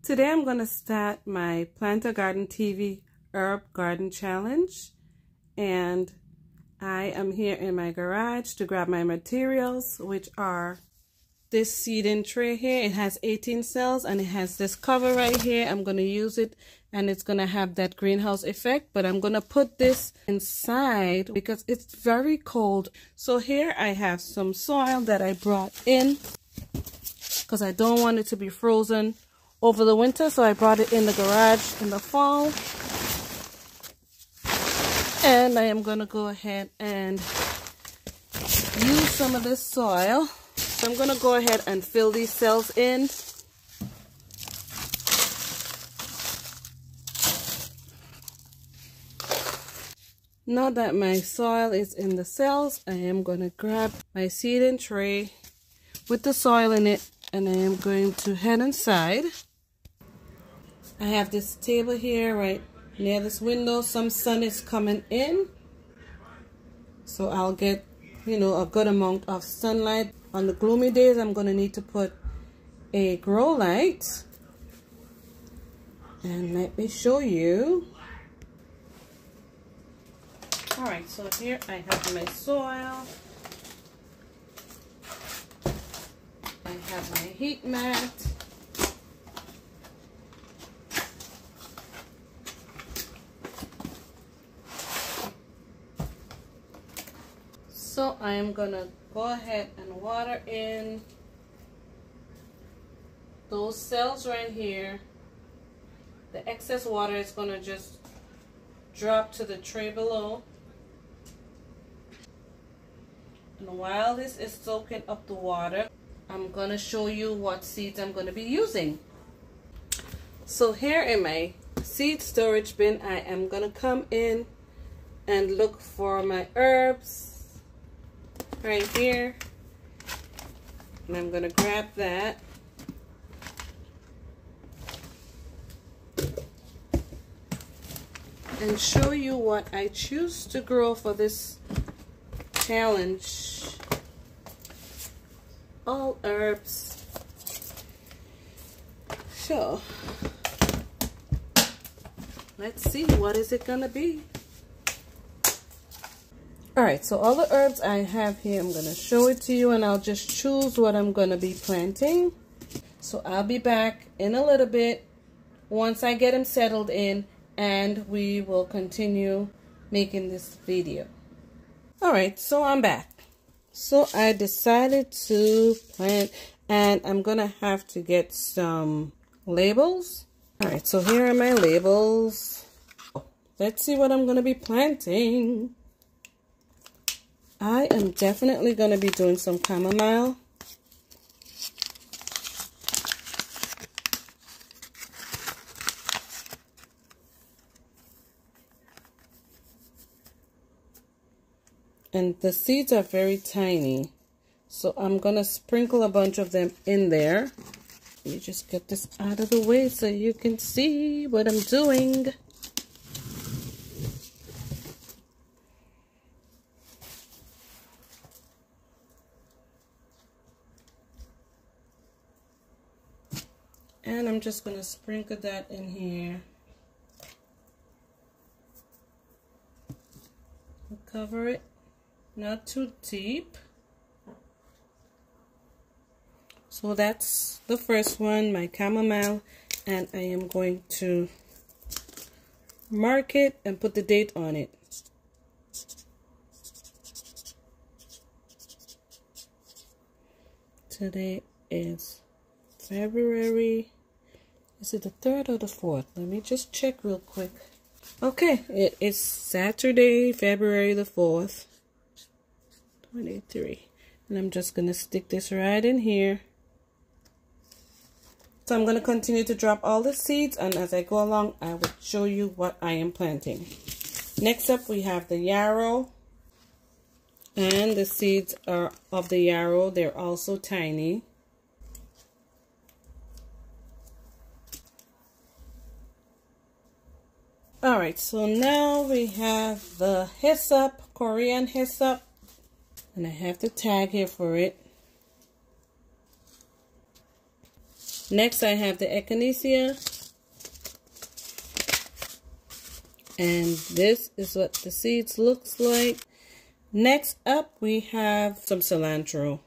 Today I'm going to start my Plant a Garden TV Herb Garden Challenge, and I am here in my garage to grab my materials, which are this seeding tray here. It has 18 cells and it has this cover right here. I'm going to use it and it's going to have that greenhouse effect, but I'm going to put this inside because it's very cold. So here I have some soil that I brought in because I don't want it to be frozen over the winter, so I brought it in the garage in the fall. And I am going to go ahead and use some of this soil. So I'm going to go ahead and fill these cells in. Now that my soil is in the cells, I am going to grab my seeding tray with the soil in it, and I am going to head inside. I have this table here right near this window. Some sun is coming in, so I'll get, a good amount of sunlight. On the gloomy days, I'm going to need to put a grow light. And let me show you. Alright, so here I have my soil. I have my heat mat. So I am going to go ahead and water in those cells right here. The excess water is going to just drop to the tray below. And while this is soaking up the water, I'm going to show you what seeds I'm going to be using. So here in my seed storage bin, I am going to come in and look for my herbs right here, and I'm going to grab that. And show you what I choose to grow for this challenge. All herbs. So let's see, what is it gonna be? Alright, so all the herbs I have here, I'm gonna show it to you, and I'll just choose what I'm gonna be planting. So I'll be back in a little bit once I get them settled in, and we will continue making this video. Alright, so I'm back. So I decided to plant, and I'm gonna have to get some labels. Alright, so here are my labels. Let's see what I'm gonna be planting. I am definitely gonna be doing some chamomile. And the seeds are very tiny, so I'm gonna sprinkle a bunch of them in there. Let me just get this out of the way so you can see what I'm doing. And I'm just gonna sprinkle that in here. Cover it. Not too deep. So that's the first one, my chamomile, and I am going to mark it and put the date on it. Today is February, is it the 3rd or the 4th? Let me just check real quick. Okay, it is Saturday, February the 4th. 23, and I'm just gonna stick this right in here. So I'm gonna continue to drop all the seeds, and as I go along I will show you what I am planting. Next up we have the yarrow, and the seeds are of the yarrow. They're also tiny. Alright, so now we have the hyssop, Korean hyssop. And I have the tag here for it. Next, I have the echinacea. And this is what the seeds looks like. Next up, we have some cilantro.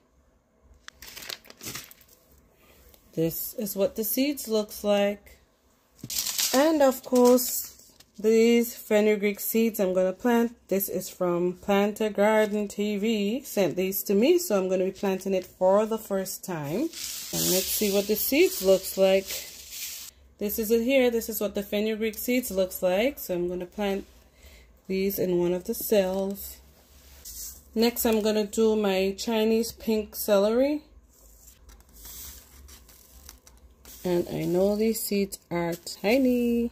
This is what the seeds looks like. And of course, these fenugreek seeds I'm going to plant. This is from Plant a Garden TV. Sent these to me, so I'm going to be planting it for the first time. And let's see what the seeds looks like. This is it here. This is what the fenugreek seeds looks like. So I'm going to plant these in one of the cells. Next, I'm going to do my Chinese pink celery. And I know these seeds are tiny.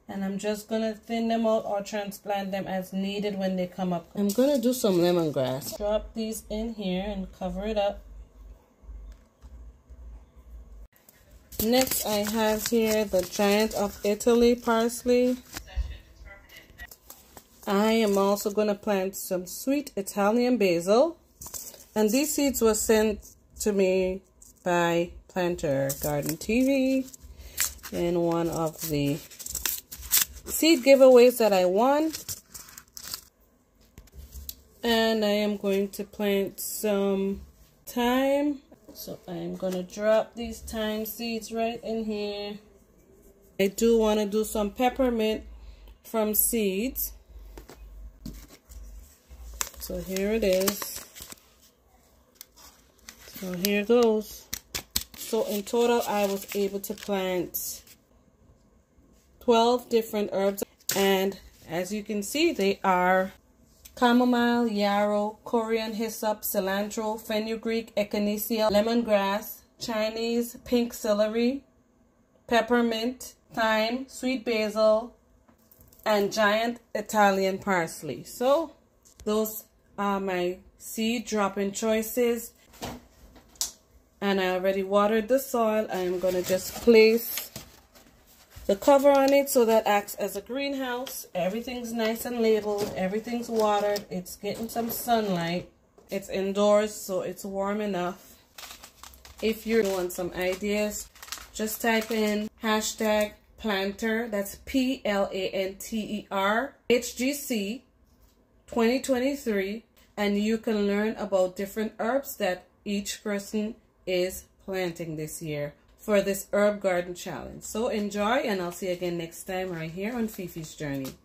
And I'm just going to thin them out or transplant them as needed when they come up. I'm going to do some lemongrass. Drop these in here and cover it up. Next, I have here the Giant of Italy parsley. I am also going to plant some sweet Italian basil. And these seeds were sent to me by Planter Garden TV in one of the seed giveaways that I won. And I am going to plant some thyme. So I'm going to drop these thyme seeds right in here. I do want to do some peppermint from seeds. So here it is. So here goes. So in total, I was able to plant 12 different herbs. And as you can see, they are chamomile, yarrow, corian, hyssop, cilantro, fenugreek, echinacea, lemongrass, Chinese pink celery, peppermint, thyme, sweet basil, and giant Italian parsley. So those are my seed dropping choices. And I already watered the soil. I am going to just place the cover on it so that acts as a greenhouse. Everything's nice and labeled. Everything's watered. It's getting some sunlight. It's indoors, so it's warm enough. If you want some ideas, just type in hashtag planter. That's PLANTER HGC 2023. And you can learn about different herbs that each person is planting this year for this herb garden challenge. So enjoy, and I'll see you again next time right here on Fifi's Journey.